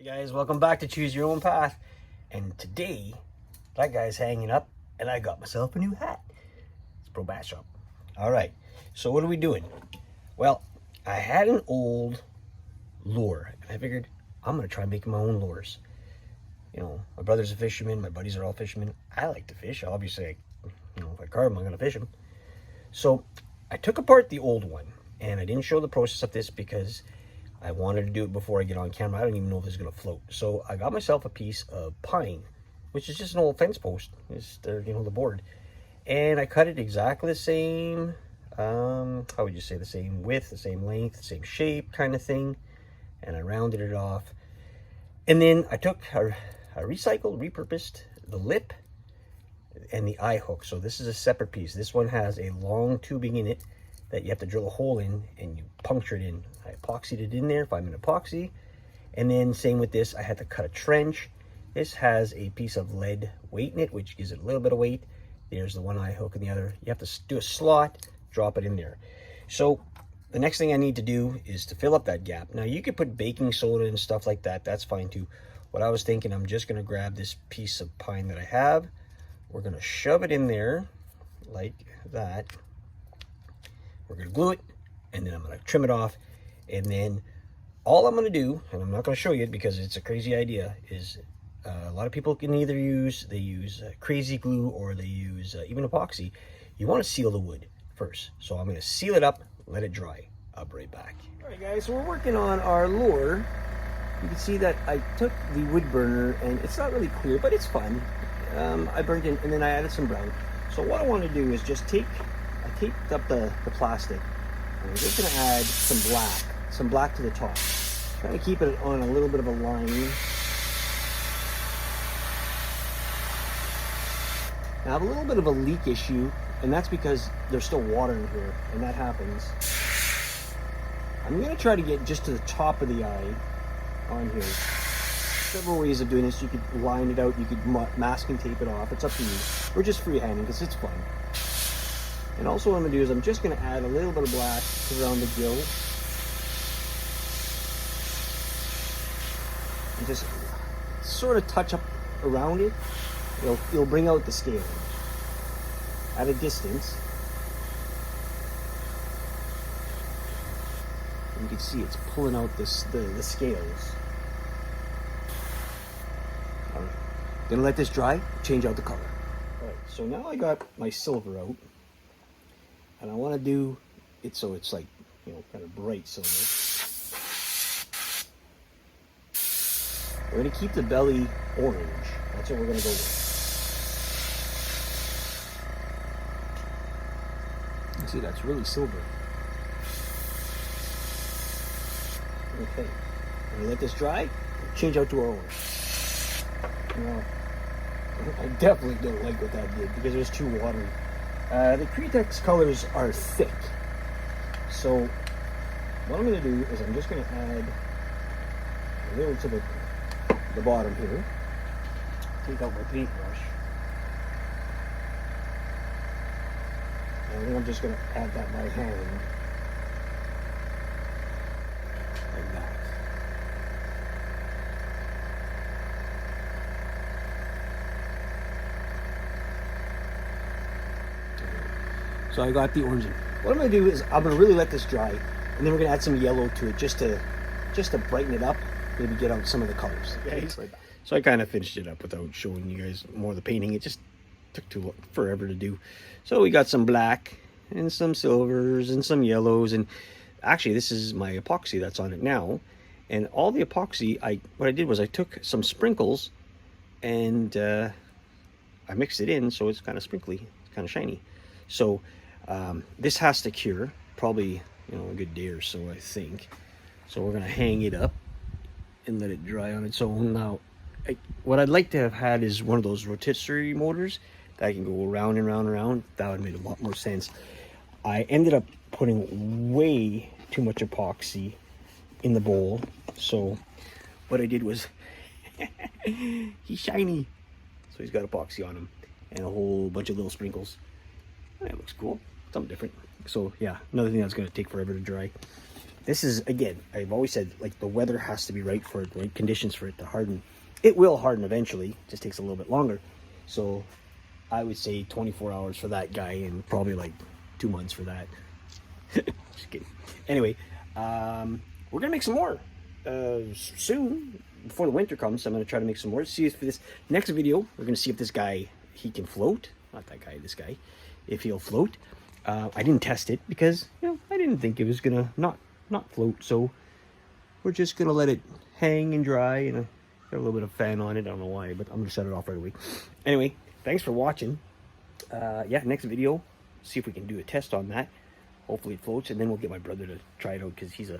Hey guys, welcome back to Choose Your Own Path. And today, that guy's hanging up and I got myself a new hat. It's Pro Bat Shop. All right, so what are we doing? Well, I had an old lure and I figured I'm gonna try making my own lures. You know, my brother's a fisherman, my buddies are all fishermen. I like to fish, obviously, if I carve them, I'm gonna fish them. So I took apart the old one and I didn't show the process of this because I wanted to do it before I get on camera. I don't even know if it's going to float. So I got myself a piece of pine, which is just an old fence post. It's the board. And I cut it exactly the same, how would you say, the same width, the same length, the same shape kind of thing. And I rounded it off. And then I took, I repurposed the lip and the eye hook. So this is a separate piece. This one has a long tubing in it that you have to drill a hole in and you puncture it in. I epoxied it in there, 5-minute epoxy. And then same with this, I had to cut a trench. This has a piece of lead weight in it, which gives it a little bit of weight. There's the one eye hook and the other. You have to do a slot, drop it in there. So the next thing I need to do is to fill up that gap. Now you could put baking soda and stuff like that. That's fine too. What I was thinking, I'm just gonna grab this piece of pine that I have. We're gonna shove it in there like that. We're gonna glue it, and then I'm gonna trim it off, and then all I'm gonna do, and I'm not gonna show you it because it's a crazy idea, is a lot of people can either use, crazy glue or they use even epoxy. You want to seal the wood first. So I'm gonna seal it up, let it dry. I'll be right back. All right guys, so we're working on our lure. You can see that I took the wood burner, and it's not really clear, but it's fun. I burned in, and then I added some brown. So what I want to do is just I taped up the plastic, and I'm just going to add some black to the top. Trying to keep it on a little bit of a line. Now I have a little bit of a leak issue, and that's because there's still water in here, and that happens. I'm going to try to get just to the top of the eye on here. Several ways of doing this. You could line it out, you could masking tape it off. It's up to you. Or just freehanding because it's fun. And also what I'm going to do is I'm just going to add a little bit of black around the gill. And just sort of touch up around it. It'll bring out the scales at a distance. You can see it's pulling out the scales. Alright, gonna let this dry, change out the color. Alright, so now I got my silver out. And I want to do it so it's like, kind of bright silver. We're going to keep the belly orange. That's what we're going to go with. You can see that's really silver. Okay. I'm going to let this dry. Change out to our orange. Now, I definitely don't like what that did because it was too watery. The Cretex colors are thick. So what I'm going to do is I'm just going to add a little to the bottom here. Take out my paintbrush. And then I'm just going to add that by hand. Like that. So I got the orange in. What I'm going to do is I'm going to really let this dry, and then we're going to add some yellow to it just to brighten it up, maybe get out some of the colors. Okay. So I kind of finished it up without showing you guys more of the painting. It just took forever to do. So we got some black and some silvers and some yellows, and actually this is my epoxy that's on it now. And all the epoxy, what I did was I took some sprinkles and I mixed it in so it's kind of sprinkly, it's kind of shiny. So this has to cure probably a good day or so, I think. So we're gonna hang it up and let it dry on its own. Now what I'd like to have had is one of those rotisserie motors that I can go around and around and around. That would make a lot more sense. I ended up putting way too much epoxy in the bowl, so what I did was he's shiny, so he's got epoxy on him and a whole bunch of little sprinkles. That looks cool, something different. So yeah, another thing that's going to take forever to dry. this is, again, I've always said, like, the weather has to be right for it, the right conditions for it to harden. It will harden eventually, it just takes a little bit longer. So I would say 24 hours for that guy and probably like 2 months for that. Just kidding. Anyway, we're gonna make some more soon, before the winter comes. I'm gonna try to make some more. See if for this next video, we're gonna see if this guy, he can float. Not that guy, this guy, if he'll float. I didn't test it because, you know, I didn't think it was gonna not float. So we're just gonna let it hang and dry, and got a little bit of fan on it. I don't know why, but I'm gonna shut it off right away. Anyway, thanks for watching. Yeah, next video, see if we can do a test on that. Hopefully it floats, and then we'll get my brother to try it out because he's a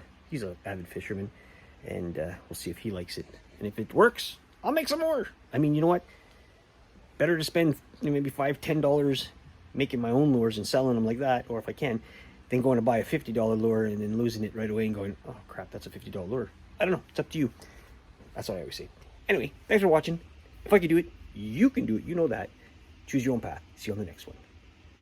avid fisherman, and we'll see if he likes it. And if it works, I'll make some more. I mean, you know what? Better to spend, you know, maybe $5-10 making my own lures and selling them like that, or if I can, than going to buy a $50 lure and then losing it right away and going, oh crap, that's a $50 lure. I don't know. It's up to you. That's what I always say. Anyway, thanks for watching. If I can do it, you can do it. You know that. Choose your own path. See you on the next one.